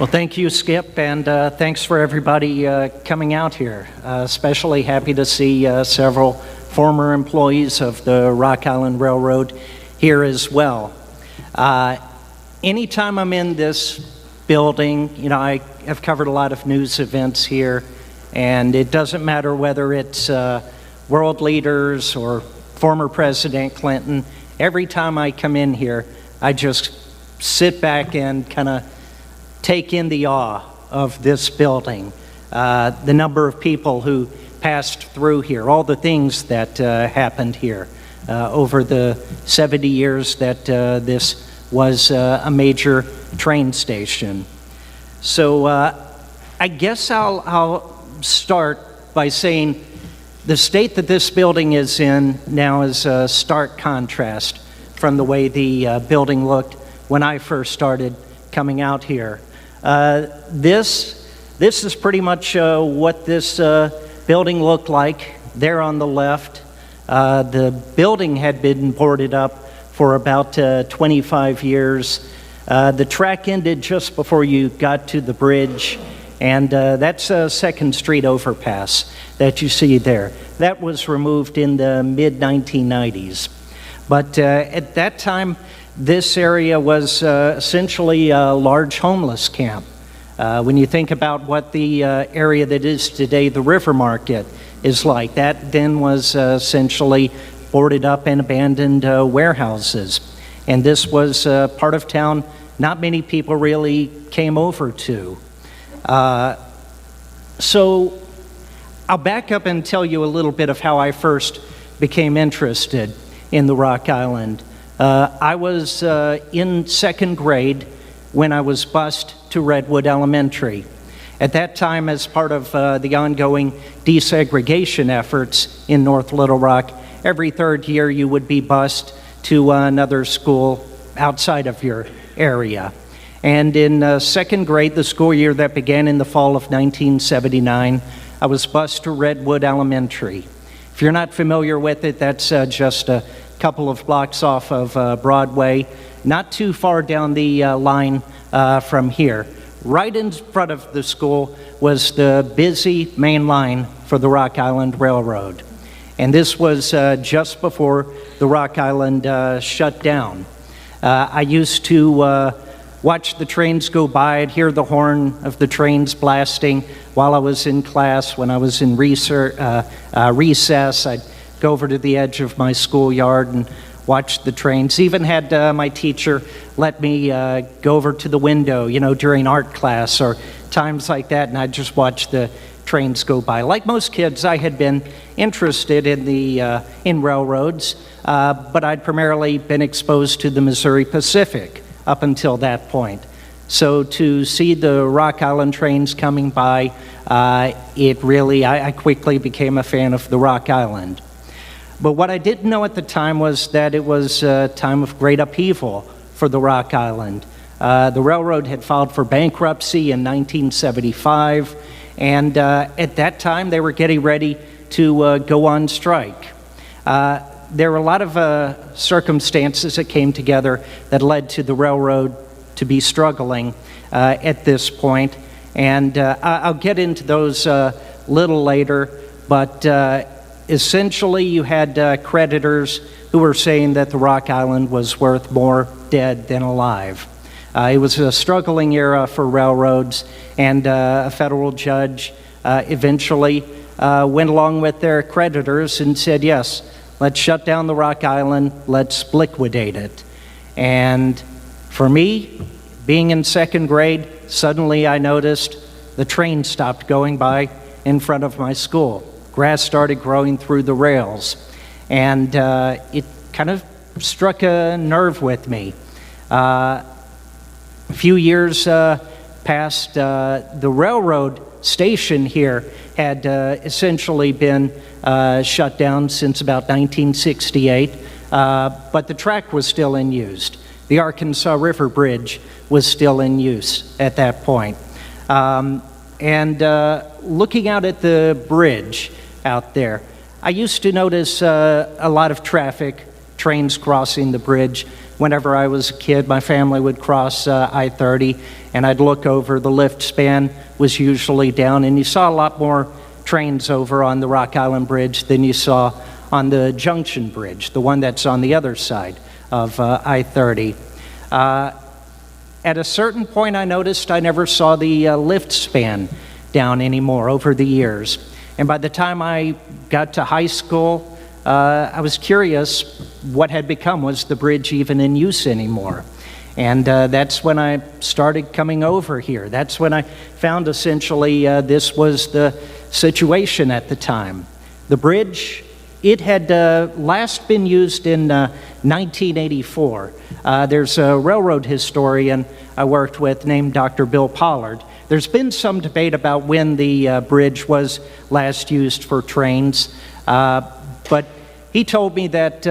Well, thank you, Skip, and thanks for everybody coming out here. Especially happy to see several former employees of the Rock Island Railroad here as well. Anytime I'm in this building, I have covered a lot of news events here, and it doesn't matter whether it's world leaders or former President Clinton. Every time I come in here, I just sit back and kind of take in the awe of this building, the number of people who passed through here, all the things that happened here over the 70 years that this was a major train station. So I guess I'll start by saying the state that this building is in now is a stark contrast from the way the building looked when I first started coming out here. This is pretty much what this building looked like there on the left. The building had been boarded up for about 25 years. The track ended just before you got to the bridge, and that's a 2nd Street overpass that you see there. That was removed in the mid-1990s. But at that time, this area was essentially a large homeless camp. When you think about what the area that is today, the River Market, is like, that then was essentially boarded up and abandoned warehouses. And this was part of town not many people really came over to. So I'll back up and tell you a little bit of how I first became interested in the Rock Island. I was in 2nd grade when I was bused to Redwood Elementary. At that time, as part of the ongoing desegregation efforts in North Little Rock, every 3rd year you would be bused to another school outside of your area. And in 2nd grade, the school year that began in the fall of 1979, I was bused to Redwood Elementary. If you're not familiar with it, that's just a couple of blocks off of Broadway, not too far down the line from here. Right in front of the school was the busy main line for the Rock Island Railroad. And this was just before the Rock Island shut down. I used to watch the trains go by. I'd hear the horn of the trains blasting while I was in class. When I was in recess, I'd go over to the edge of my schoolyard and watch the trains. Even had my teacher let me go over to the window, during art class or times like that, and I'd just watch the trains go by. Like most kids, I had been interested in railroads, but I'd primarily been exposed to the Missouri Pacific up until that point. So to see the Rock Island trains coming by, I quickly became a fan of the Rock Island. But what I didn't know at the time was that it was a time of great upheaval for the Rock Island. The railroad had filed for bankruptcy in 1975, and at that time they were getting ready to go on strike. There were a lot of circumstances that came together that led to the railroad to be struggling at this point, and I'll get into those a little later, but essentially you had creditors who were saying that the Rock Island was worth more dead than alive. It was a struggling era for railroads, and a federal judge eventually went along with their creditors and said, yes, let's shut down the Rock Island, let's liquidate it. And for me, being in 2nd grade, suddenly I noticed the train stopped going by in front of my school. Grass started growing through the rails, and it kind of struck a nerve with me. A few years past, the railroad station here had essentially been shut down since about 1968, but the track was still in use. The Arkansas River Bridge was still in use at that point. And looking out at the bridge out there, I used to notice a lot of traffic, trains crossing the bridge, whenever I was a kid, my family would cross I-30, and I'd look over. The lift span was usually down, and you saw a lot more trains over on the Rock Island Bridge than you saw on the Junction Bridge, the one that's on the other side of I-30. At a certain point, I noticed I never saw the lift span down anymore over the years. And by the time I got to high school, I was curious what had become. Was the bridge even in use anymore? And that's when I started coming over here. That's when I found essentially this was the situation at the time. The bridge, it had last been used in 1984. There's a railroad historian I worked with named Dr. Bill Pollard. There's been some debate about when the bridge was last used for trains, but he told me that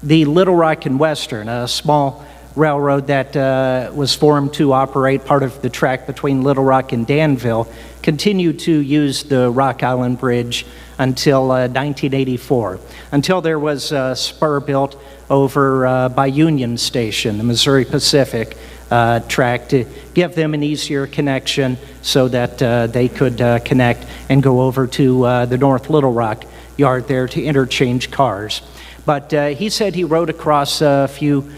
the Little Rock and Western, a small railroad that was formed to operate part of the track between Little Rock and Danville, continued to use the Rock Island Bridge until 1984, until there was a spur built over by Union Station, the Missouri Pacific track, to give them an easier connection so that they could connect and go over to the North Little Rock yard there to interchange cars. But he said he rode across a few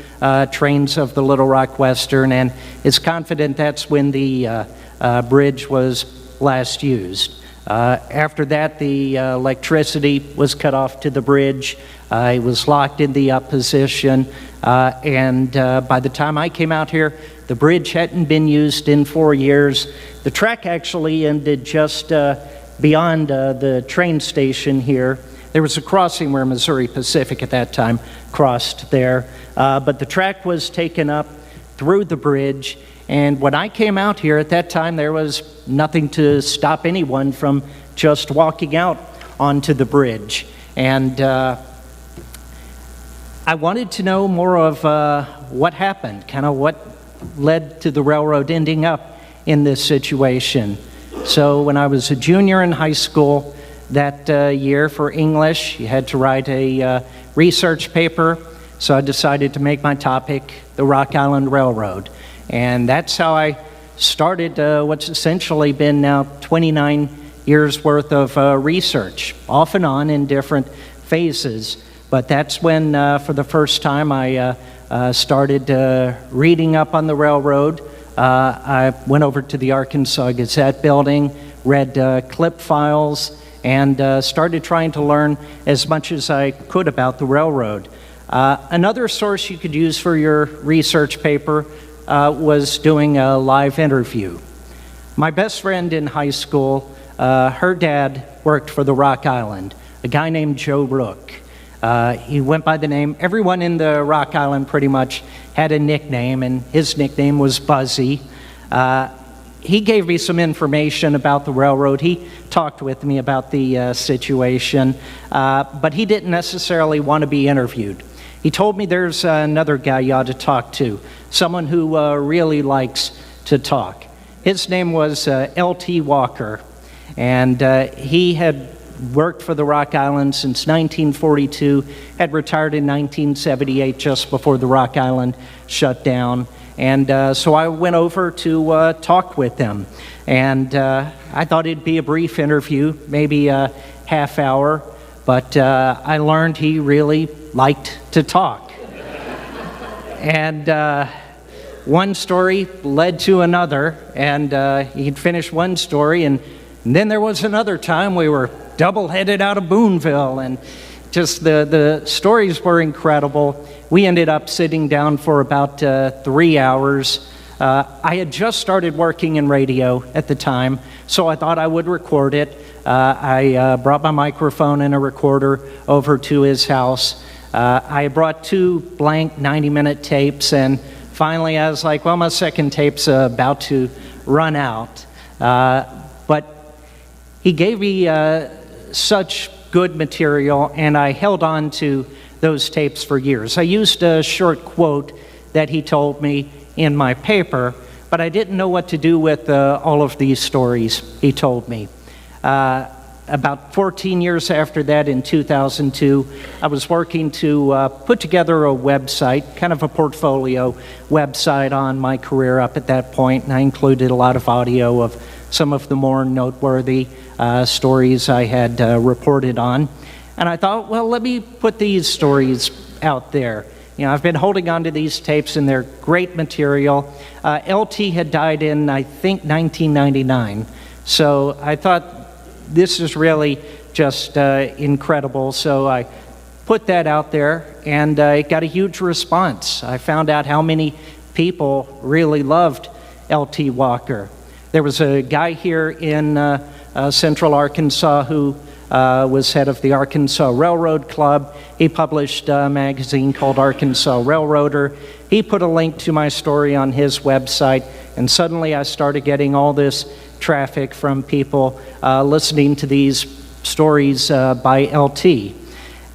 trains of the Little Rock Western and is confident that's when the bridge was last used. After that, the electricity was cut off to the bridge. It was locked in the up position, and by the time I came out here, the bridge hadn't been used in 4 years. The track actually ended just beyond the train station here. There was a crossing where Missouri Pacific at that time crossed there, but the track was taken up through the bridge. And when I came out here at that time, there was nothing to stop anyone from just walking out onto the bridge. And I wanted to know more of what happened, kind of what led to the railroad ending up in this situation. So when I was a junior in high school that year for English, you had to write a research paper. So I decided to make my topic the Rock Island Railroad. And that's how I started what's essentially been now 29 years worth of research, off and on in different phases. But that's when, for the first time, I started reading up on the railroad. I went over to the Arkansas Gazette building, read clip files, and started trying to learn as much as I could about the railroad. Another source you could use for your research paper was doing a live interview. My best friend in high school, her dad worked for the Rock Island, a guy named Joe Rook. He went by the name, everyone in the Rock Island pretty much had a nickname, and his nickname was Buzzy. He gave me some information about the railroad. He talked with me about the situation, but he didn't necessarily want to be interviewed. He told me there's another guy you ought to talk to, someone who really likes to talk. His name was L.T. Walker, and he had worked for the Rock Island since 1942, had retired in 1978 just before the Rock Island shut down. And so I went over to talk with him. And I thought it'd be a brief interview, maybe a half hour, but I learned he really liked to talk. And one story led to another, and he'd finish one story, and then there was another time we were double-headed out of Boonville, and just the stories were incredible. We ended up sitting down for about 3 hours. I had just started working in radio at the time, so I thought I would record it. I brought my microphone and a recorder over to his house. I brought 2 blank 90-minute tapes, and finally I was like, well, my second tape's about to run out. But he gave me such good material, and I held on to those tapes for years. I used a short quote that he told me in my paper, but I didn't know what to do with all of these stories he told me. About 14 years after that, in 2002, I was working to put together a website, kind of a portfolio website on my career up at that point, and I included a lot of audio of some of the more noteworthy stories I had reported on. And I thought, well, let me put these stories out there. You know, I've been holding on to these tapes, and they're great material. LT had died in, I think, 1999. So I thought, this is really just incredible. So I put that out there, and it got a huge response. I found out how many people really loved L.T. Walker. There was a guy here in Central Arkansas who was head of the Arkansas Railroad Club. He published a magazine called Arkansas Railroader. He put a link to my story on his website, and suddenly I started getting all this traffic from people listening to these stories by LT.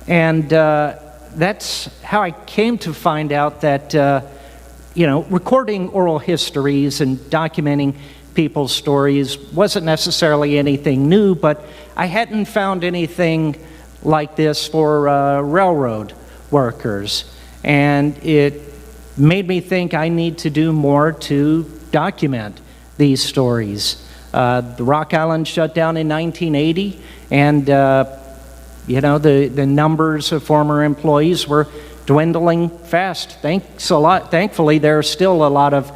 And that's how I came to find out that, recording oral histories and documenting people's stories wasn't necessarily anything new, but I hadn't found anything like this for railroad workers. And it made me think I need to do more to document these stories. The Rock Island shut down in 1980, and the numbers of former employees were dwindling fast. Thankfully, there are still a lot of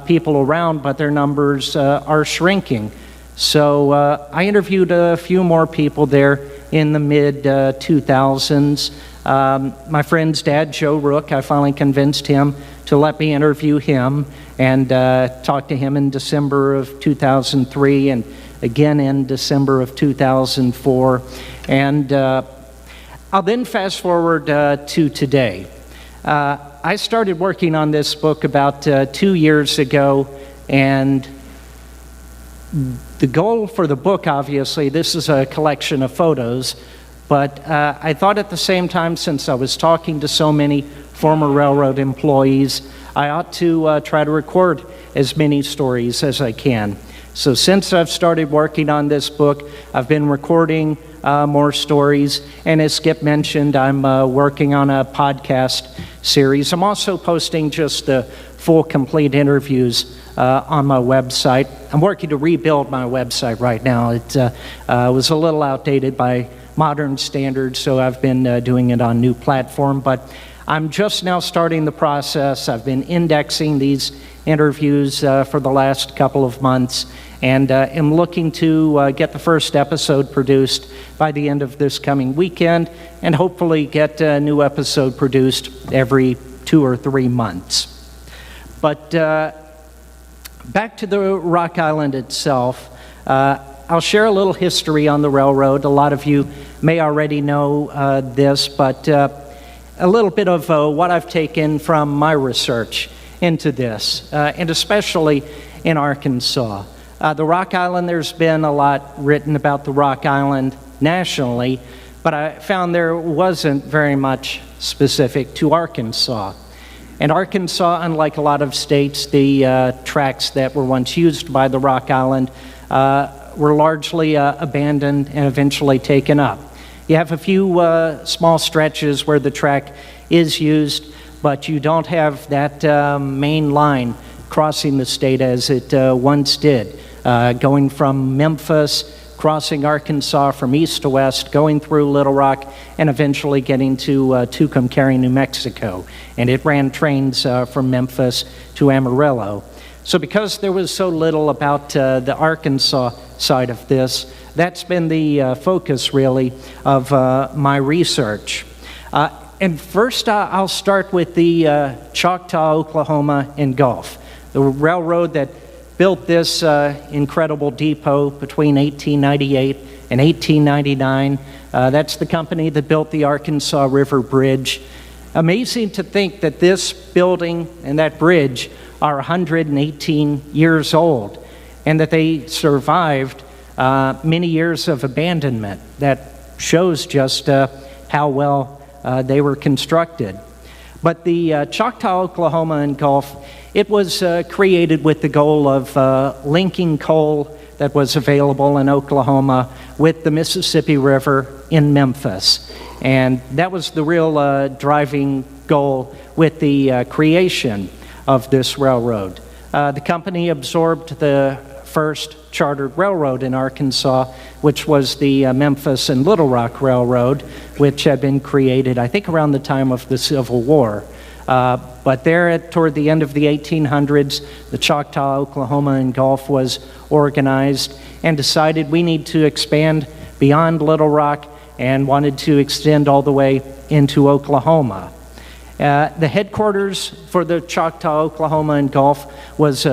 people around, but their numbers are shrinking. So I interviewed a few more people there in the mid-2000s. My friend's dad, Joe Rook, I finally convinced him to let me interview him, and talked to him in December of 2003 and again in December of 2004. And I'll then fast forward to today. I started working on this book about 2 years ago, and the goal for the book, obviously, this is a collection of photos, but I thought at the same time, since I was talking to so many former railroad employees, I ought to try to record as many stories as I can. So since I've started working on this book, I've been recording more stories, and as Skip mentioned, I'm working on a podcast series. I'm also posting just the full, complete interviews on my website. I'm working to rebuild my website right now. It was a little outdated by modern standards, so I've been doing it on new platform, but I'm just now starting the process. I've been indexing these interviews for the last couple of months, and am looking to get the first episode produced by the end of this coming weekend, and hopefully get a new episode produced every 2 or 3 months. But back to the Rock Island itself, I'll share a little history on the railroad. A lot of you may already know this, but a little bit of what I've taken from my research into this, and especially in Arkansas. The Rock Island, there's been a lot written about the Rock Island nationally, but I found there wasn't very much specific to Arkansas. And Arkansas, unlike a lot of states, the tracks that were once used by the Rock Island were largely abandoned and eventually taken up. You have a few small stretches where the track is used, but you don't have that main line crossing the state as it once did, going from Memphis, crossing Arkansas from east to west, going through Little Rock, and eventually getting to Tucumcari, New Mexico. And it ran trains from Memphis to Amarillo. So because there was so little about the Arkansas side of this, that's been the focus, really, of my research. And first, I'll start with the Choctaw, Oklahoma, and Gulf, the railroad that built this incredible depot between 1898 and 1899. That's the company that built the Arkansas River Bridge. Amazing to think that this building and that bridge are 118 years old, and that they survived many years of abandonment. That shows just how well they were constructed. But the Choctaw, Oklahoma, and Gulf It was created with the goal of linking coal that was available in Oklahoma with the Mississippi River in Memphis. And that was the real driving goal with the creation of this railroad. The company absorbed the first chartered railroad in Arkansas, which was the Memphis and Little Rock Railroad, which had been created, I think, around the time of the Civil War. But there, toward the end of the 1800s, the Choctaw, Oklahoma, and Gulf was organized and decided we need to expand beyond Little Rock and wanted to extend all the way into Oklahoma. The headquarters for the Choctaw, Oklahoma, and Gulf was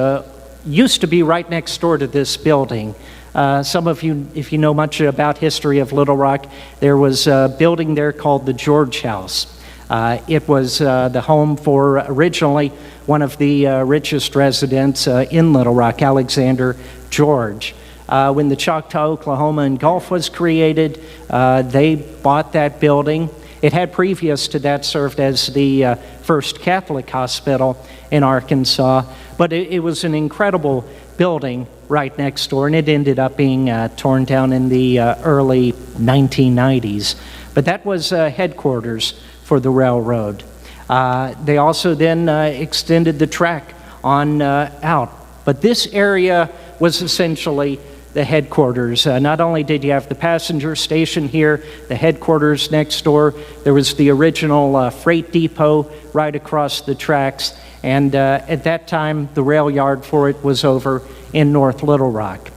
used to be right next door to this building. Some of you, if you know much about history of Little Rock, there was a building there called the George House. It was the home for originally one of the richest residents in Little Rock, Alexander George. When the Choctaw, Oklahoma, and Gulf was created, they bought that building. It had previous to that served as the first Catholic hospital in Arkansas, but it was an incredible building right next door, and it ended up being torn down in the early 1990s. But that was headquarters for the railroad. They also then extended the track on out. But this area was essentially the headquarters. Not only did you have the passenger station here, the headquarters next door, there was the original freight depot right across the tracks, and at that time the rail yard for it was over in North Little Rock.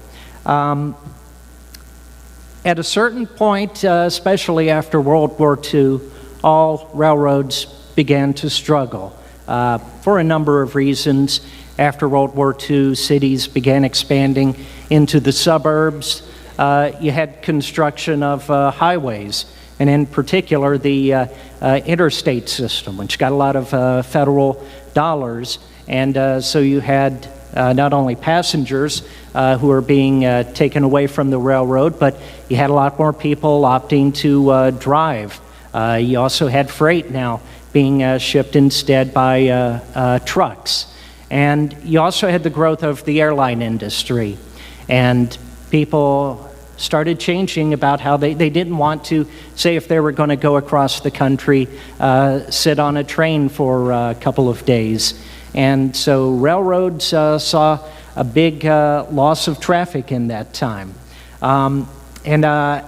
At a certain point, especially after World War II, all railroads began to struggle for a number of reasons. After World War II, cities began expanding into the suburbs. You had construction of highways, and in particular the interstate system, which got a lot of federal dollars. And so you had not only passengers who were being taken away from the railroad, but you had a lot more people opting to drive. You also had freight now being shipped instead by trucks. And you also had the growth of the airline industry. And people started changing about how they didn't want to, say if they were going to go across the country, sit on a train for a couple of days. And so railroads saw a big loss of traffic in that time. The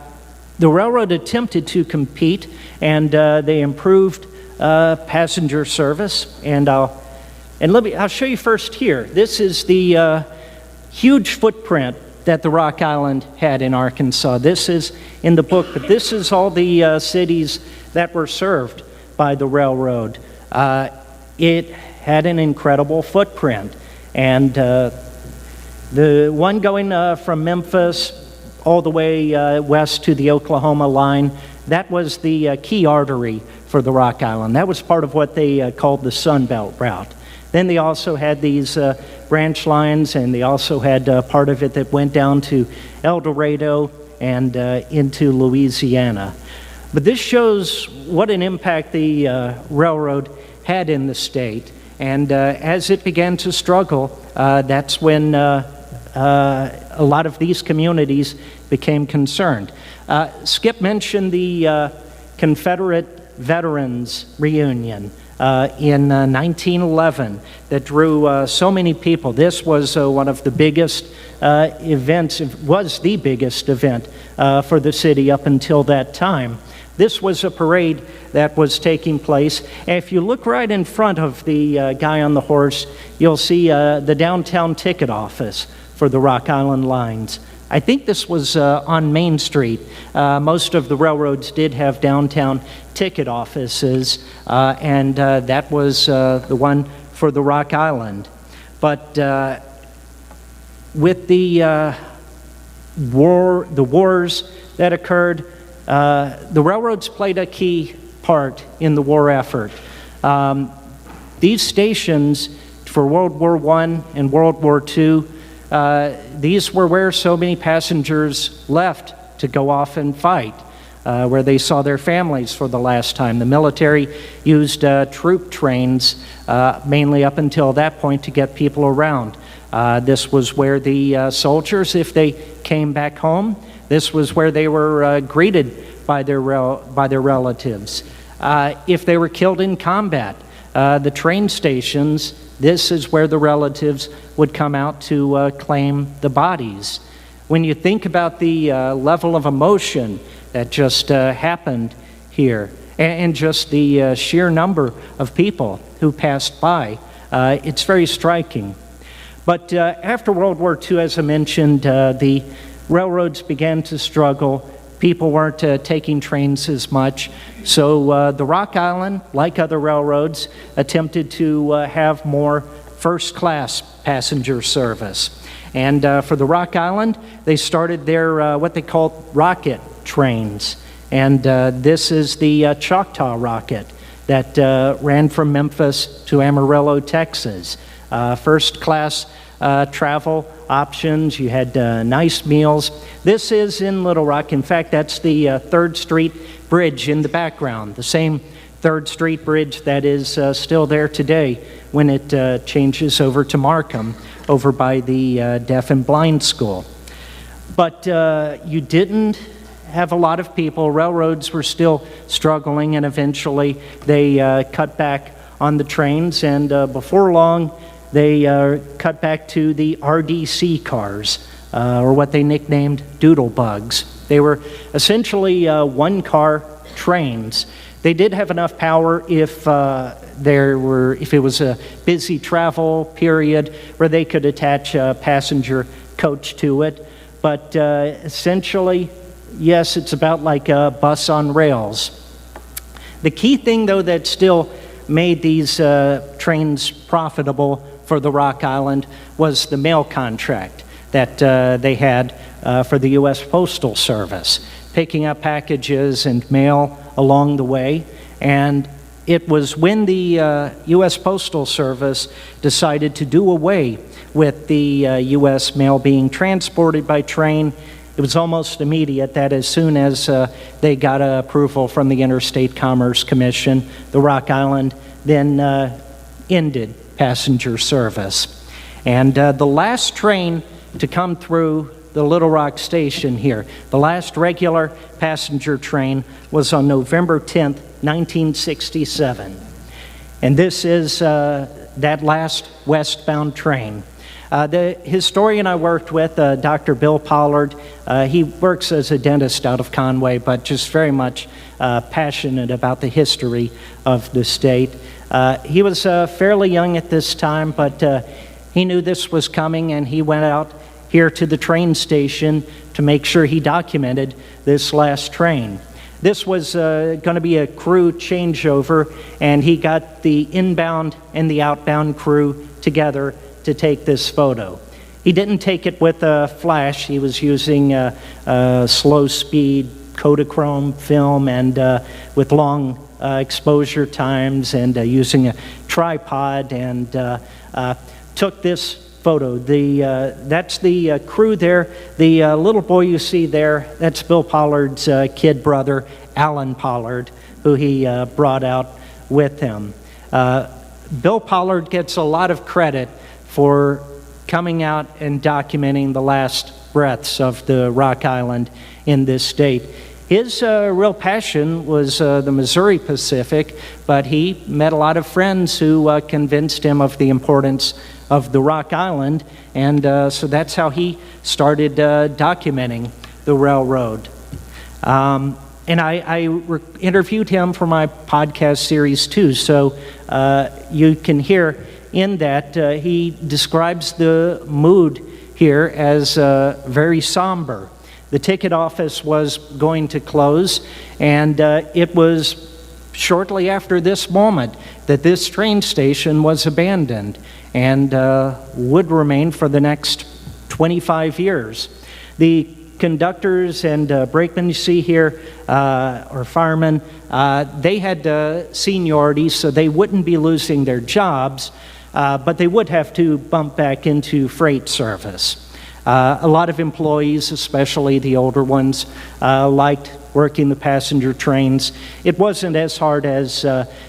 railroad attempted to compete, and they improved passenger service. And I'll show you first here. This is the huge footprint that the Rock Island had in Arkansas. This is in the book, but this is all the cities that were served by the railroad. It had an incredible footprint. And the one going from Memphis all the way west to the Oklahoma line, that was the key artery for the Rock Island. That was part of what they called the Sun Belt route. Then they also had these branch lines, and they also had part of it that went down to El Dorado and into Louisiana. But this shows what an impact the railroad had in the state. And as it began to struggle, that's when a lot of these communities became concerned. Skip mentioned the Confederate Veterans Reunion in 1911 that drew so many people. This was one of the biggest events, it was the biggest event for the city up until that time. This was a parade that was taking place. And if you look right in front of the guy on the horse, you'll see the downtown ticket office for the Rock Island lines. I think this was on Main Street. Most of the railroads did have downtown ticket offices, and that was the one for the Rock Island. But with the wars that occurred, the railroads played a key part in the war effort. These stations for World War I and World War II, these were where so many passengers left to go off and fight. where they saw their families for the last time. The military used troop trains mainly up until that point to get people around. This was where the soldiers, if they came back home, this was where they were greeted by their relatives. If they were killed in combat, the train stations, this is where the relatives would come out to claim the bodies. When you think about the level of emotion that just happened here, and just the sheer number of people who passed by, it's very striking. But after World War II, as I mentioned, the railroads began to struggle. People weren't taking trains as much. So the Rock Island, like other railroads, attempted to have more first-class passenger service. And for the Rock Island, they started their what they called rocket trains. And this is the Choctaw rocket that ran from Memphis to Amarillo, Texas. First-class travel options. You had nice meals. This is in Little Rock. In fact, that's the 3rd Street Bridge in the background, the same 3rd Street Bridge that is still there today when it changes over to Markham, over by the Deaf and Blind School. But you didn't have a lot of people. Railroads were still struggling, and eventually they cut back on the trains, and before long, they cut back to the RDC cars, or what they nicknamed doodlebugs. They were essentially one-car trains. They did have enough power if it was a busy travel period where they could attach a passenger coach to it. But essentially, yes, it's about like a bus on rails. The key thing, though, that still made these trains profitable for the Rock Island was the mail contract that they had for the U.S. Postal Service, picking up packages and mail along the way. And it was when the U.S. Postal Service decided to do away with the U.S. mail being transported by train. It was almost immediate that as soon as they got approval from the Interstate Commerce Commission, the Rock Island then ended passenger service. And the last train to come through the Little Rock station here, the last regular passenger train, was on November 10th, 1967. And this is that last westbound train. The historian I worked with, Dr. Bill Pollard, he works as a dentist out of Conway, but just very much passionate about the history of the state. He was fairly young at this time, but he knew this was coming, and he went out here to the train station to make sure he documented this last train. This was going to be a crew changeover, and he got the inbound and the outbound crew together to take this photo. He didn't take it with a flash. He was using slow-speed Kodachrome film and with long exposure times, and using a tripod, and took this photo. That's the crew there. The little boy you see there, that's Bill Pollard's kid brother, Alan Pollard, who he brought out with him. Bill Pollard gets a lot of credit for coming out and documenting the last breaths of the Rock Island in this state. His real passion was the Missouri Pacific, but he met a lot of friends who convinced him of the importance of the Rock Island, and so that's how he started documenting the railroad. And I interviewed him for my podcast series too, so you can hear in that he describes the mood here as very somber. The ticket office was going to close, and it was shortly after this moment that this train station was abandoned and would remain for the next 25 years. The conductors and brakemen you see here, or firemen, they had seniority, so they wouldn't be losing their jobs, but they would have to bump back into freight service. A lot of employees, especially the older ones, liked working the passenger trains. It wasn't as hard as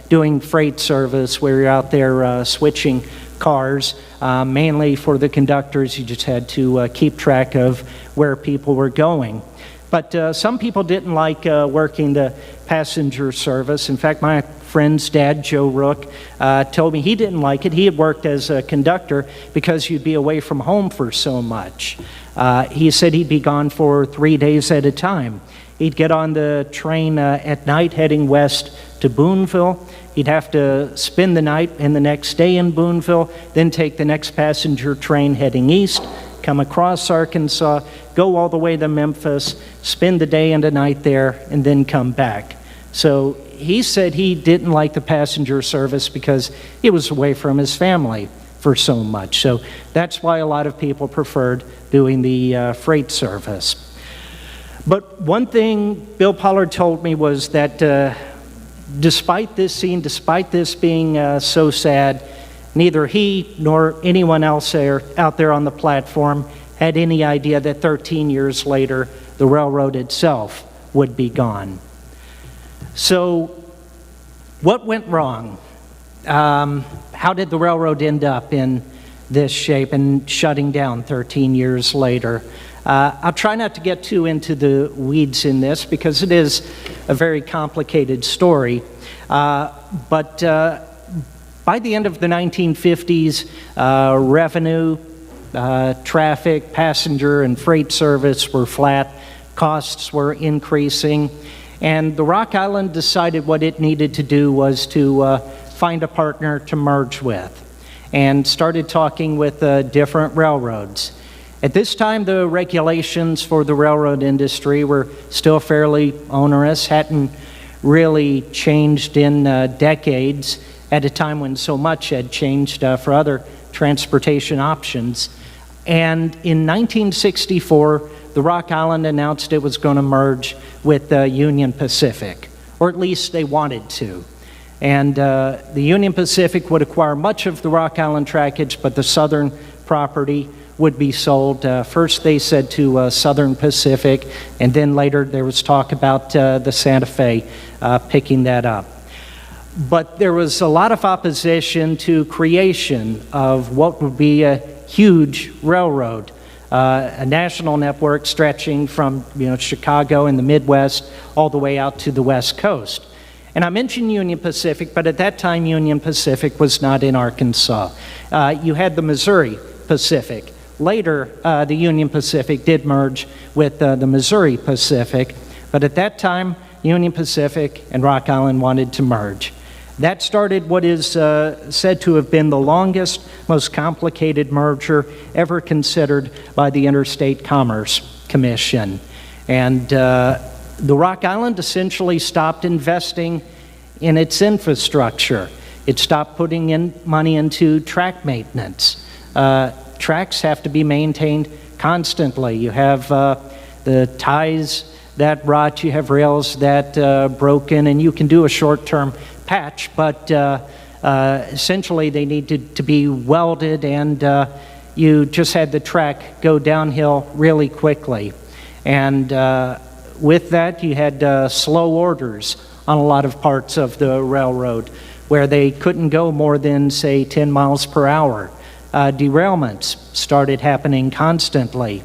doing freight service where you're out there switching cars. Mainly for the conductors, you just had to keep track of where people were going. But some people didn't like working the passenger service. In fact, my friend's dad, Joe Rook, told me he didn't like it. He had worked as a conductor because you'd be away from home for so much. He said he'd be gone for 3 days at a time. He'd get on the train at night heading west to Boonville. He'd have to spend the night and the next day in Boonville, then take the next passenger train heading east, come across Arkansas, go all the way to Memphis, spend the day and the night there, and then come back. So he said he didn't like the passenger service because he was away from his family for so much. So that's why a lot of people preferred doing the freight service. But one thing Bill Pollard told me was that despite this scene, despite this being so sad, neither he nor anyone else out there on the platform had any idea that 13 years later, the railroad itself would be gone. So what went wrong? How did the railroad end up in this shape and shutting down 13 years later? I'll try not to get too into the weeds in this because it is a very complicated story. But by the end of the 1950s, revenue, traffic, passenger, and freight service were flat. Costs were increasing. And the Rock Island decided what it needed to do was to find a partner to merge with and started talking with different railroads. At this time, the regulations for the railroad industry were still fairly onerous, hadn't really changed in decades at a time when so much had changed for other transportation options. And in 1964, the Rock Island announced it was going to merge with Union Pacific, or at least they wanted to. And the Union Pacific would acquire much of the Rock Island trackage, but the southern property would be sold. First they said to Southern Pacific, and then later there was talk about the Santa Fe picking that up. But there was a lot of opposition to creation of what would be a huge railroad, a national network stretching from Chicago in the Midwest all the way out to the West Coast. And I mentioned Union Pacific, but at that time Union Pacific was not in Arkansas. You had the Missouri Pacific. Later, the Union Pacific did merge with the Missouri Pacific, but at that time, Union Pacific and Rock Island wanted to merge. That started what is said to have been the longest, most complicated merger ever considered by the Interstate Commerce Commission. And the Rock Island essentially stopped investing in its infrastructure. It stopped putting in money into track maintenance. Tracks have to be maintained constantly. You have the ties that rot, you have rails that broken, and you can do a short-term patch, but essentially they needed to be welded, and you just had the track go downhill really quickly. And with that, you had slow orders on a lot of parts of the railroad where they couldn't go more than, say, 10 miles per hour. Derailments started happening constantly.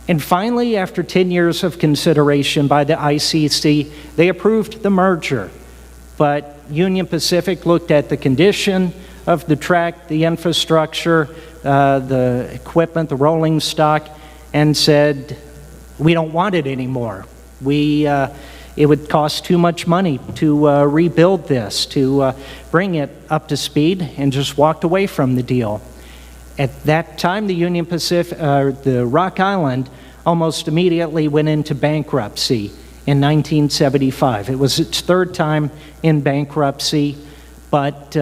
And finally, after 10 years of consideration by the ICC, they approved the merger. But Union Pacific looked at the condition of the track, the infrastructure, the equipment, the rolling stock, and said, we don't want it anymore. It would cost too much money to rebuild this, to bring it up to speed, and just walked away from the deal. At that time, the Union Pacific, the Rock Island, almost immediately went into bankruptcy in 1975. It was its third time in bankruptcy, but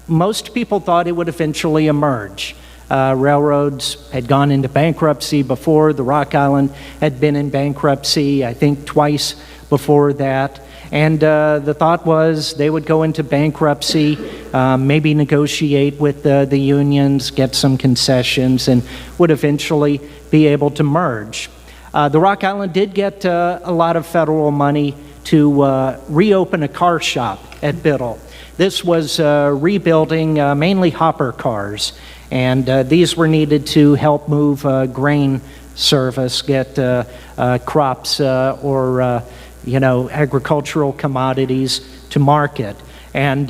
most people thought it would eventually emerge. Railroads had gone into bankruptcy before. The Rock Island had been in bankruptcy, I think, twice before that. And the thought was they would go into bankruptcy, maybe negotiate with the unions, get some concessions, and would eventually be able to merge. The Rock Island did get a lot of federal money to reopen a car shop at Biddle. This was rebuilding mainly hopper cars, and these were needed to help move grain service, get crops or agricultural commodities to market. And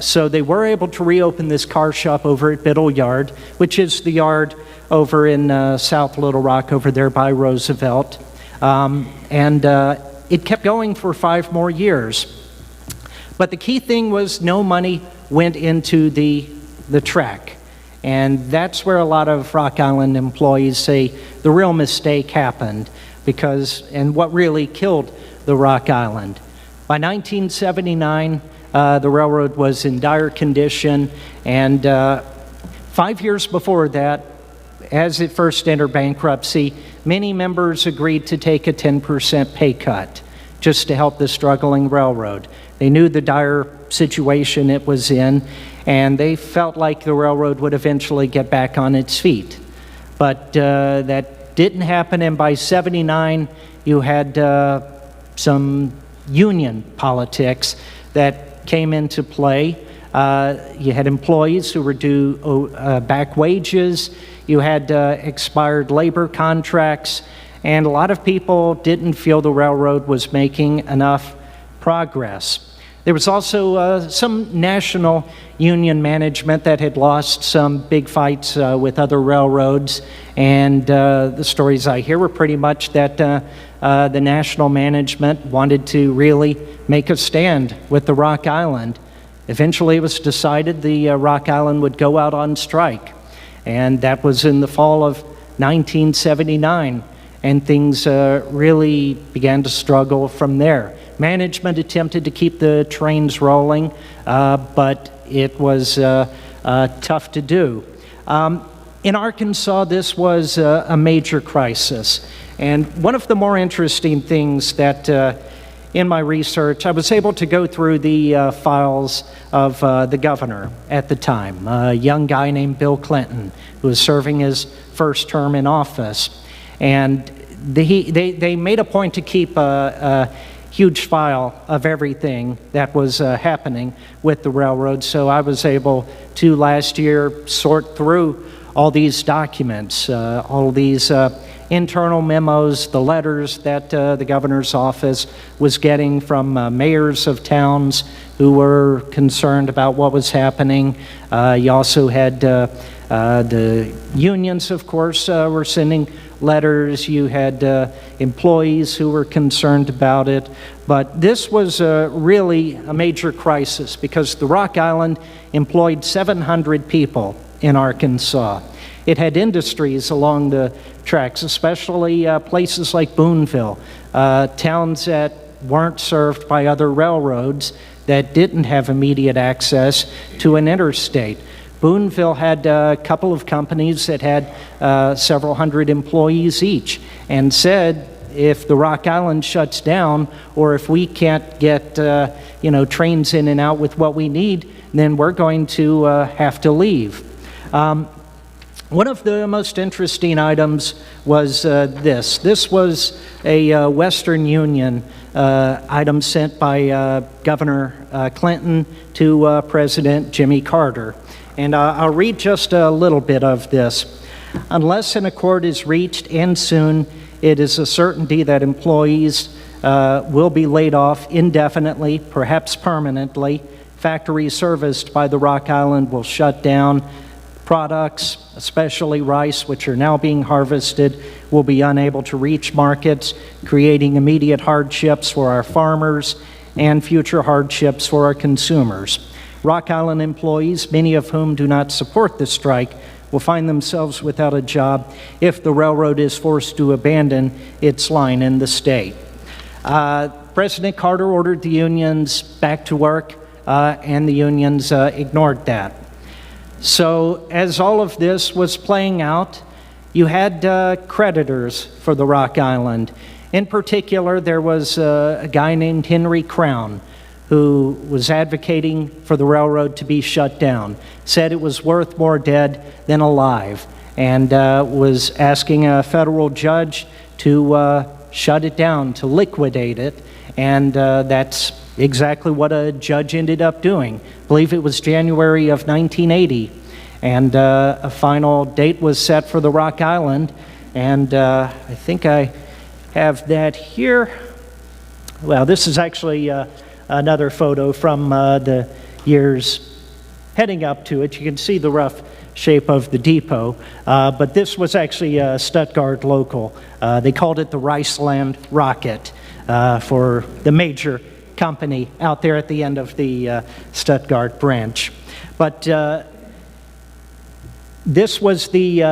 so they were able to reopen this car shop over at Biddle Yard, which is the yard over in South Little Rock, over there by Roosevelt. And it kept going for 5 more years. But the key thing was no money went into the track. And that's where a lot of Rock Island employees say the real mistake happened, and what really killed the Rock Island. By 1979, the railroad was in dire condition, and 5 years before that, as it first entered bankruptcy, many members agreed to take a 10% pay cut just to help the struggling railroad. They knew the dire situation it was in, and they felt like the railroad would eventually get back on its feet. But that didn't happen, and by 79, you had some union politics that came into play. You had employees who were due back wages. You had expired labor contracts, and a lot of people didn't feel the railroad was making enough progress. There was also some national union management that had lost some big fights with other railroads, and the stories I hear were pretty much that the national management wanted to really make a stand with the Rock Island. Eventually it was decided the Rock Island would go out on strike, and that was in the fall of 1979, and things really began to struggle from there. Management attempted to keep the trains rolling, but it was tough to do. In Arkansas, this was a major crisis, and one of the more interesting things that in my research, I was able to go through the files of the governor at the time, a young guy named Bill Clinton, who was serving his first term in office. And they made a point to keep a huge file of everything that was happening with the railroad. So I was able to last year sort through all these documents, all these internal memos, the letters that the governor's office was getting from mayors of towns who were concerned about what was happening. You also had the unions, of course, were sending letters. You had employees who were concerned about it. But this was really a major crisis because the Rock Island employed 700 people in Arkansas. It had industries along the tracks, especially places like Boonville, towns that weren't served by other railroads that didn't have immediate access to an interstate. Boonville had a couple of companies that had several hundred employees each, and said, if the Rock Island shuts down, or if we can't get trains in and out with what we need, then we're going to have to leave. One of the most interesting items was this. This was a Western Union item sent by Governor Clinton to President Jimmy Carter. And I'll read just a little bit of this. Unless an accord is reached, and soon, it is a certainty that employees will be laid off indefinitely, perhaps permanently. Factories serviced by the Rock Island will shut down. Products, especially rice, which are now being harvested, will be unable to reach markets, creating immediate hardships for our farmers and future hardships for our consumers. Rock Island employees, many of whom do not support the strike, will find themselves without a job if the railroad is forced to abandon its line in the state. President Carter ordered the unions back to work, and the unions ignored that. So as all of this was playing out, you had creditors for the Rock Island. In particular, there was a guy named Henry Crown who was advocating for the railroad to be shut down, said it was worth more dead than alive, and was asking a federal judge to shut it down, to liquidate it, and that's exactly what a judge ended up doing. I believe it was January of 1980, and a final date was set for the Rock Island, and I think I have that here. Well, this is actually another photo from the years heading up to it. You can see the rough shape of the depot, but this was actually a Stuttgart local. They called it the Riceland Rocket for the major company out there at the end of the Stuttgart branch. But this was the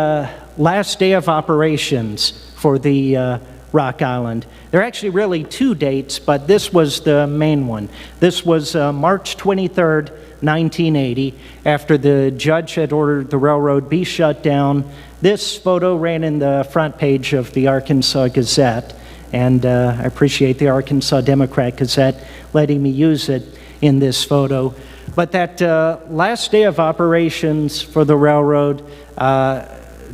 last day of operations for the Rock Island. There are actually really two dates, but this was the main one. This was March 23rd, 1980, after the judge had ordered the railroad be shut down. This photo ran in the front page of the Arkansas Gazette, and I appreciate the Arkansas Democrat Gazette letting me use it in this photo. But that last day of operations for the railroad,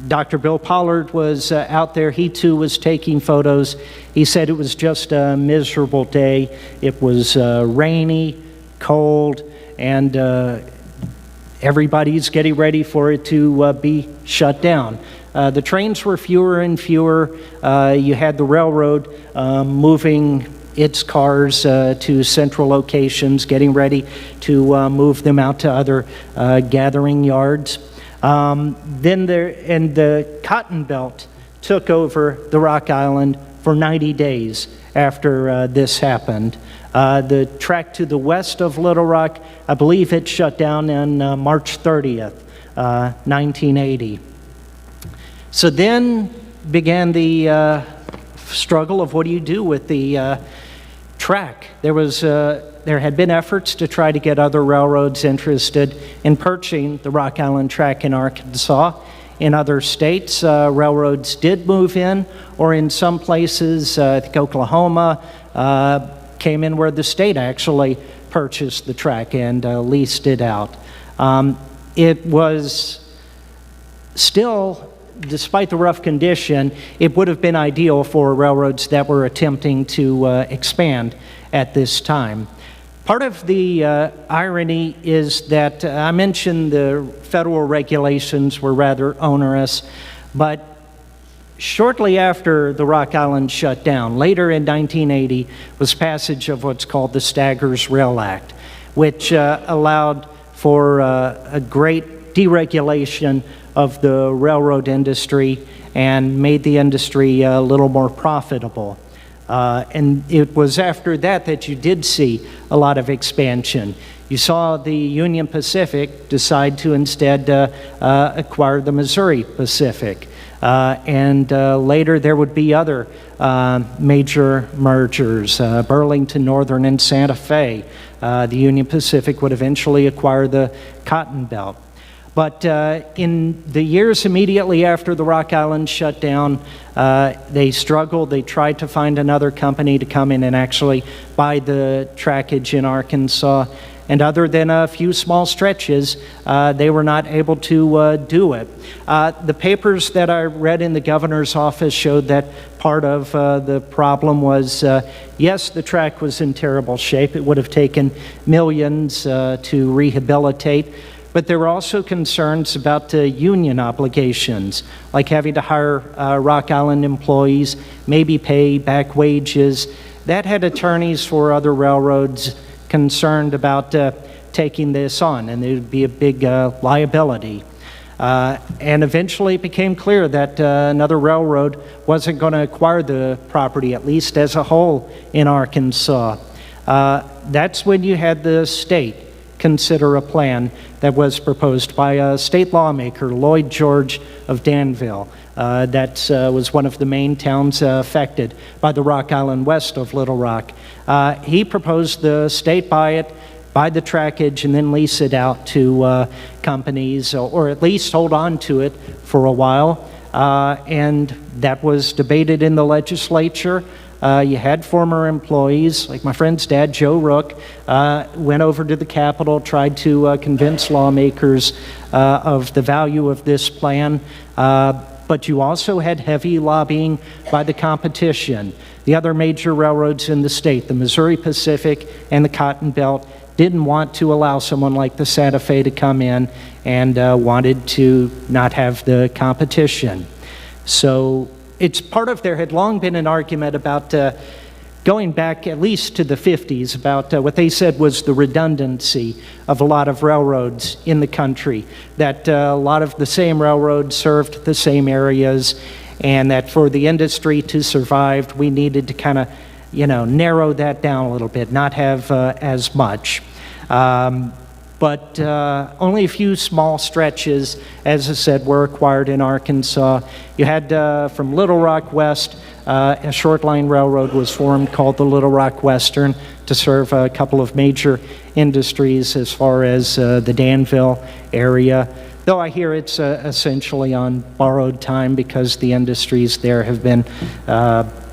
Dr. Bill Pollard was out there. He too was taking photos. He said it was just a miserable day. It was rainy, cold, and everybody's getting ready for it to be shut down. The trains were fewer and fewer. You had the railroad moving its cars to central locations, getting ready to move them out to other gathering yards. Then the Cotton Belt took over the Rock Island for 90 days after this happened. The track to the west of Little Rock, I believe it shut down on March 30th, 1980. So then began the struggle of what do you do with the track. There had been efforts to try to get other railroads interested in purchasing the Rock Island track in Arkansas. In other states, railroads did move in, or in some places, I think Oklahoma came in where the state actually purchased the track and leased it out. It was still, despite the rough condition, it would have been ideal for railroads that were attempting to expand at this time. Part of the irony is that I mentioned the federal regulations were rather onerous, but shortly after the Rock Island shut down, later in 1980, was passage of what's called the Staggers Rail Act, which allowed for a great deregulation of the railroad industry and made the industry a little more profitable. And it was after that that you did see a lot of expansion. You saw the Union Pacific decide to instead acquire the Missouri Pacific. And later there would be other major mergers, Burlington Northern and Santa Fe. The Union Pacific would eventually acquire the Cotton Belt. But in the years immediately after the Rock Island shut down, they struggled. They tried to find another company to come in and actually buy the trackage in Arkansas. And other than a few small stretches, they were not able to do it. The papers that I read in the governor's office showed that part of the problem was, yes, the track was in terrible shape. It would have taken millions to rehabilitate. But there were also concerns about union obligations, like having to hire Rock Island employees, maybe pay back wages. That had attorneys for other railroads concerned about taking this on, and there would be a big liability. And eventually it became clear that another railroad wasn't going to acquire the property, at least as a whole, in Arkansas. That's when you had the state consider a plan that was proposed by a state lawmaker, Lloyd George of Danville. That was one of the main towns affected by the Rock Island west of Little Rock. He proposed the state buy the trackage, and then lease it out to companies, or at least hold on to it for a while. And that was debated in the legislature. You had former employees, like my friend's dad, Joe Rook, went over to the Capitol, tried to convince lawmakers of the value of this plan. But but you also had heavy lobbying by the competition. The other major railroads in the state, the Missouri Pacific and the Cotton Belt, didn't want to allow someone like the Santa Fe to come in and wanted to not have the competition. So it's part of, there had long been an argument about going back at least to the 50s about what they said was the redundancy of a lot of railroads in the country, that a lot of the same railroads served the same areas, and that for the industry to survive, we needed to kind of, narrow that down a little bit, not have as much. But only a few small stretches, as I said, were acquired in Arkansas. You had from Little Rock west, a short line railroad was formed called the Little Rock Western to serve a couple of major industries as far as the Danville area. Though I hear it's essentially on borrowed time because the industries there have been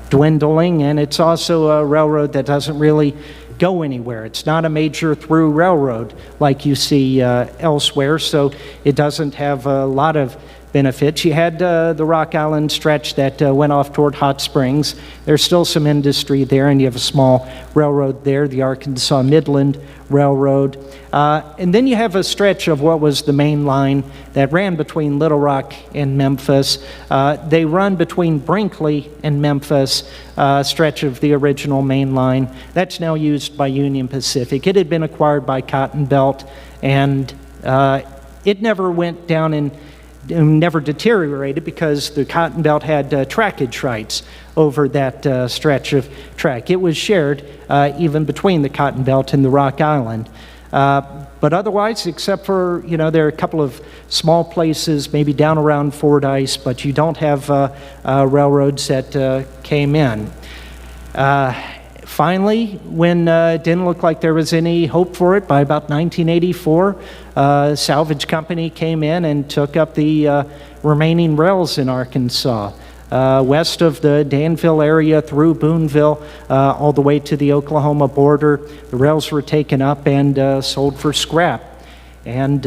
dwindling, and it's also a railroad that doesn't really go anywhere. It's not a major through railroad like you see elsewhere, so it doesn't have a lot of benefits. You had the Rock Island stretch that went off toward Hot Springs. There's still some industry there, and you have a small railroad there, the Arkansas Midland Railroad. And then you have a stretch of what was the main line that ran between Little Rock and Memphis. They run between Brinkley and Memphis, stretch of the original main line. That's now used by Union Pacific. It had been acquired by Cotton Belt, and it never went down and never deteriorated because the Cotton Belt had trackage rights over that stretch of track. It was shared even between the Cotton Belt and the Rock Island. But otherwise, except for, there are a couple of small places, maybe down around Fordyce, but you don't have railroads that came in. Finally, when it didn't look like there was any hope for it, by about 1984, a salvage company came in and took up the remaining rails in Arkansas, west of the Danville area through Boonville, all the way to the Oklahoma border. The rails were taken up and sold for scrap. And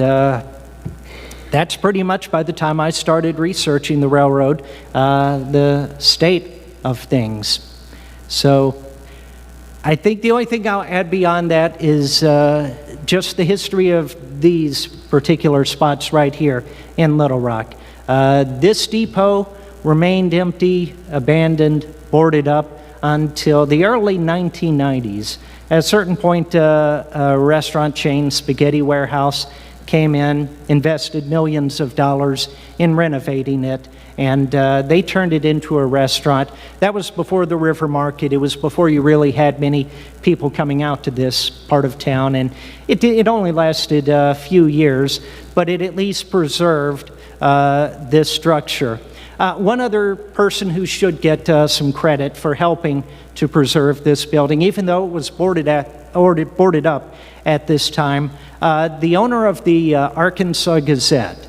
that's pretty much, by the time I started researching the railroad, the state of things. So I think the only thing I'll add beyond that is just the history of these particular spots right here in Little Rock. This depot remained empty, abandoned, boarded up until the early 1990s. At a certain point, a restaurant chain, Spaghetti Warehouse, came in, invested millions of dollars in renovating it, and they turned it into a restaurant. That was before the river market. It was before you really had many people coming out to this part of town, and it only lasted a few years, but it at least preserved this structure. One other person who should get some credit for helping to preserve this building, even though it was boarded up at this time, the owner of the Arkansas Gazette,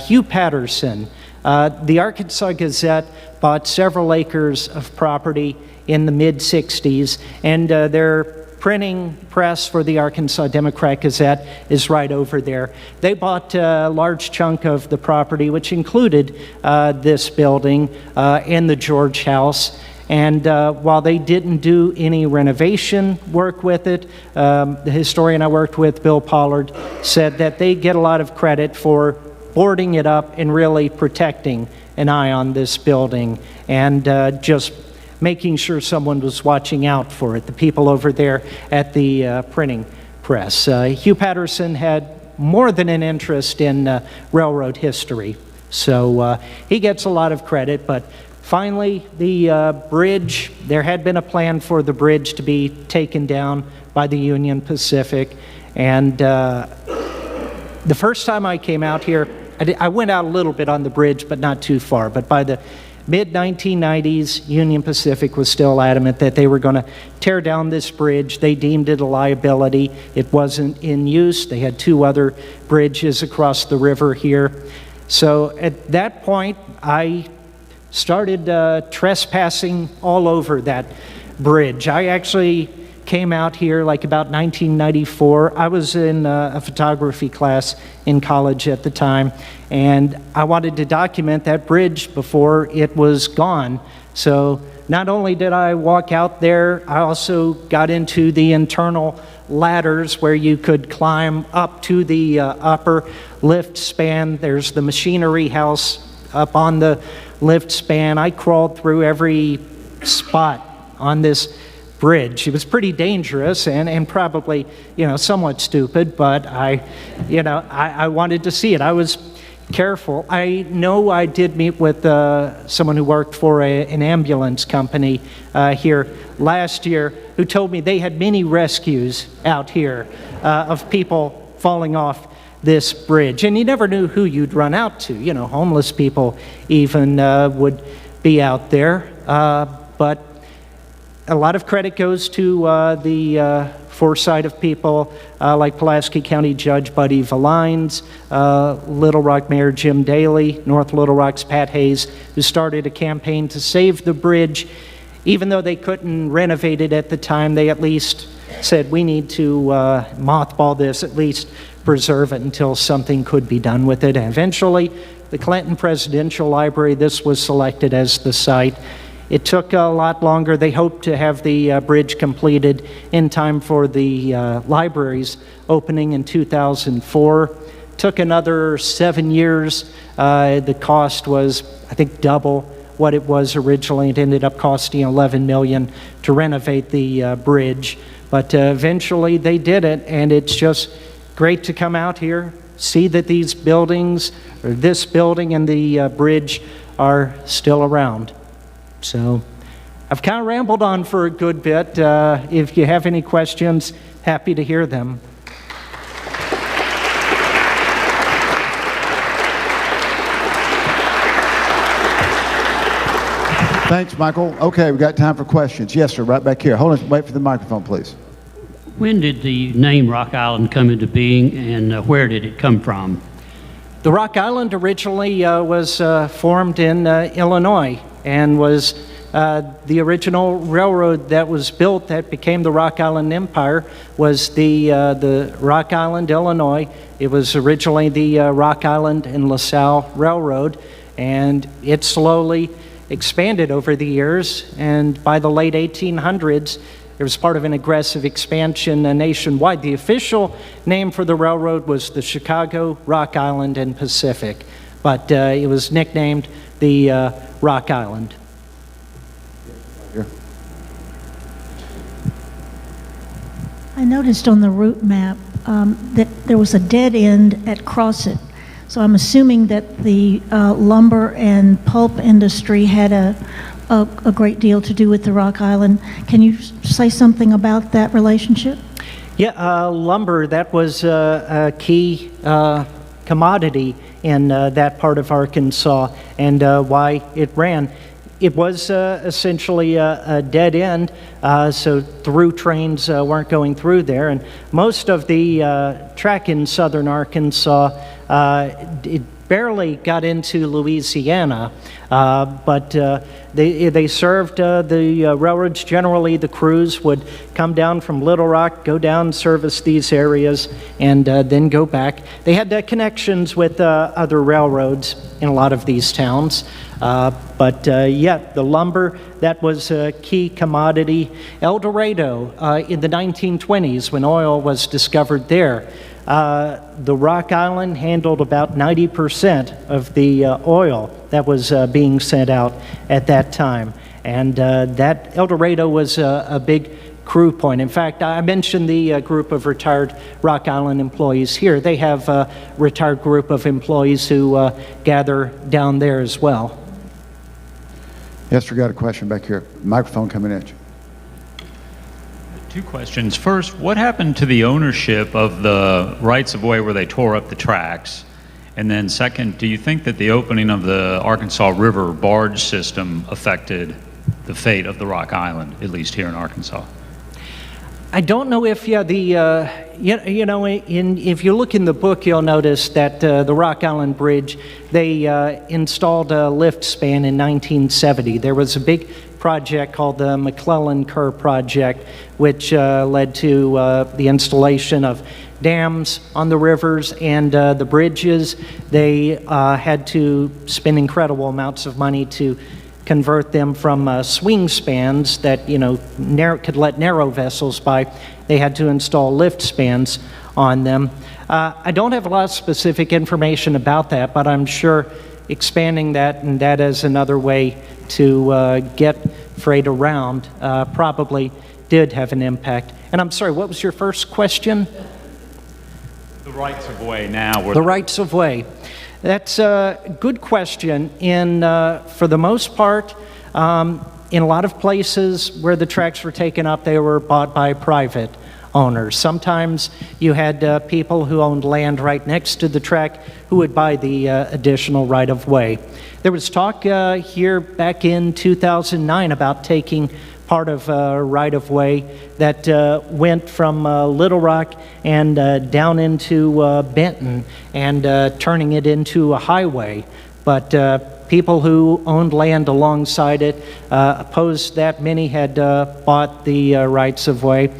Hugh Patterson. The Arkansas Gazette bought several acres of property in the mid-'60s, and their printing press for the Arkansas Democrat Gazette is right over there. They bought a large chunk of the property, which included this building and the George House. And while they didn't do any renovation work with it, the historian I worked with, Bill Pollard, said that they get a lot of credit for boarding it up and really protecting an eye on this building and just making sure someone was watching out for it, the people over there at the printing press. Hugh Patterson had more than an interest in railroad history, so he gets a lot of credit. But finally, the bridge, there had been a plan for the bridge to be taken down by the Union Pacific, and the first time I came out here, I went out a little bit on the bridge, but not too far. But by the mid-1990s, Union Pacific was still adamant that they were going to tear down this bridge. They deemed it a liability. It wasn't in use. They had two other bridges across the river here. So at that point, I started trespassing all over that bridge. I actually came out here like about 1994. I was in a photography class in college at the time, and I wanted to document that bridge before it was gone. So not only did I walk out there, I also got into the internal ladders where you could climb up to the upper lift span. There's the machinery house up on the lift span. I crawled through every spot on this bridge. It was pretty dangerous and probably, somewhat stupid, but I wanted to see it. I was careful. I know I did meet with someone who worked for an ambulance company here last year who told me they had many rescues out here of people falling off this bridge. And you never knew who you'd run out to. Homeless people even would be out there. But a lot of credit goes to the foresight of people like Pulaski County Judge Buddy Valines, Little Rock Mayor Jim Daly, North Little Rock's Pat Hayes, who started a campaign to save the bridge. Even though they couldn't renovate it at the time, they at least said, we need to mothball this, at least preserve it until something could be done with it. And eventually, the Clinton Presidential Library, this was selected as the site. It took a lot longer. They hoped to have the bridge completed in time for the library's opening in 2004. Took another 7 years. The cost was, I think, double what it was originally. It ended up costing $11 million to renovate the bridge. But eventually they did it, and it's just great to come out here, see that these buildings, or this building and the bridge are still around. So I've kind of rambled on for a good bit. If you have any questions, happy to hear them. Thanks, Michael. Okay, we got time for questions. Yes, sir, right back here. Hold on, wait for the microphone, please. When did the name Rock Island come into being, and where did it come from? The Rock Island originally was formed in Illinois and was the original railroad that was built that became the Rock Island Empire was the Rock Island, Illinois. It was originally the Rock Island and LaSalle Railroad, and it slowly expanded over the years, and by the late 1800s, it was part of an aggressive expansion nationwide. The official name for the railroad was the Chicago, Rock Island, and Pacific, but it was nicknamed the Rock Island. I noticed on the route map that there was a dead end at Crossett. So I'm assuming that the lumber and pulp industry had a great deal to do with the Rock Island. Can you say something about that relationship? Yeah, lumber, that was a key commodity in that part of Arkansas, and why it ran. It was essentially a dead end, so through trains weren't going through there, and most of the track in southern Arkansas, it barely got into Louisiana, but they served the railroads. Generally, the crews would come down from Little Rock, go down, service these areas, and then go back. They had connections with other railroads in a lot of these towns. But yeah, the lumber, that was a key commodity. El Dorado in the 1920s, when oil was discovered there, the Rock Island handled about 90% of the oil that was being sent out at that time. And that El Dorado was a big crew point. In fact, I mentioned the group of retired Rock Island employees here. They have a retired group of employees who gather down there as well. Yes, we got a question back here. Microphone coming at you. Two questions. First, what happened to the ownership of the rights of way where they tore up the tracks? And then second, do you think that the opening of the Arkansas River barge system affected the fate of the Rock Island, at least here in Arkansas? I don't know if, yeah, if you look in the book, you'll notice that the Rock Island Bridge, they installed a lift span in 1970. There was a big project called the McClellan-Kerr Project, which led to the installation of dams on the rivers and the bridges. They had to spend incredible amounts of money to convert them from swing spans that could let narrow vessels by. They had to install lift spans on them. I don't have a lot of specific information about that, but I'm sure expanding that and that as another way to get freight around probably did have an impact. And I'm sorry, what was your first question? The rights of way now. The rights of way. That's a good question. For the most part, in a lot of places where the tracks were taken up, they were bought by private owners. Sometimes you had people who owned land right next to the track who would buy the additional right-of-way. There was talk here back in 2009 about taking part of right-of-way that went from Little Rock and down into Benton and turning it into a highway. But people who owned land alongside it opposed that. Many had bought the rights-of-way.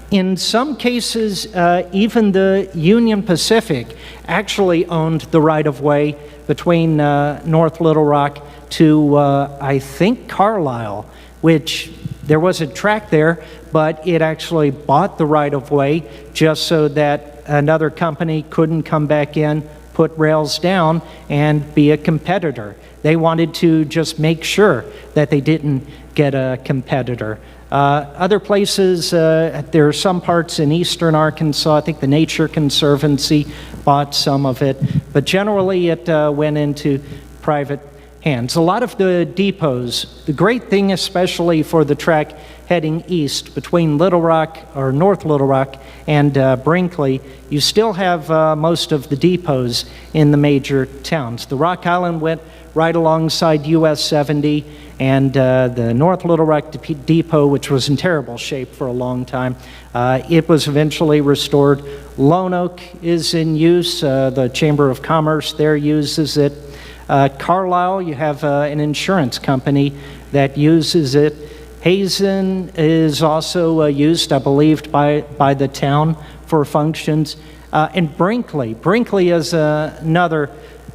In some cases, even the Union Pacific actually owned the right-of-way between North Little Rock to, I think, Carlisle, which there was a track there, but it actually bought the right-of-way just so that another company couldn't come back in, put rails down, and be a competitor. They wanted to just make sure that they didn't get a competitor. Other places, there are some parts in eastern Arkansas. I think the Nature Conservancy bought some of it, but generally it went into private hands. A lot of the depots, the great thing especially for the track heading east between Little Rock or North Little Rock and Brinkley, you still have most of the depots in the major towns. The Rock Island went right alongside US 70, and the North Little Rock Depot, which was in terrible shape for a long time, it was eventually restored. Lone Oak is in use. The Chamber of Commerce there uses it. Carlisle, you have an insurance company that uses it. Hazen is also used, I believe, by the town for functions. And Brinkley is another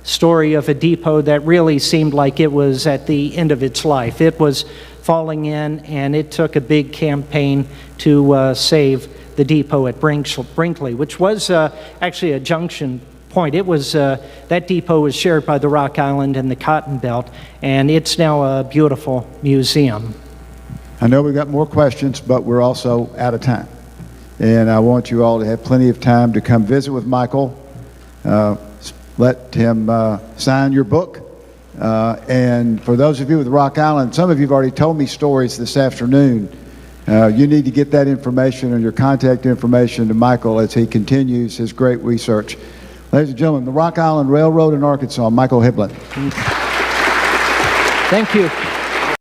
story of a depot that really seemed like it was at the end of its life. It was falling in, and it took a big campaign to save the depot at Brinkley, which was actually a junction point. It was that depot was shared by the Rock Island and the Cotton Belt, and it's now a beautiful museum. I know we've got more questions, but we're also out of time. And I want you all to have plenty of time to come visit with Michael. Let him sign your book. And for those of you with Rock Island, some of you have already told me stories this afternoon. You need to get that information and your contact information to Michael as he continues his great research. Ladies and gentlemen, the Rock Island Railroad in Arkansas, Michael Hibblen. Thank you.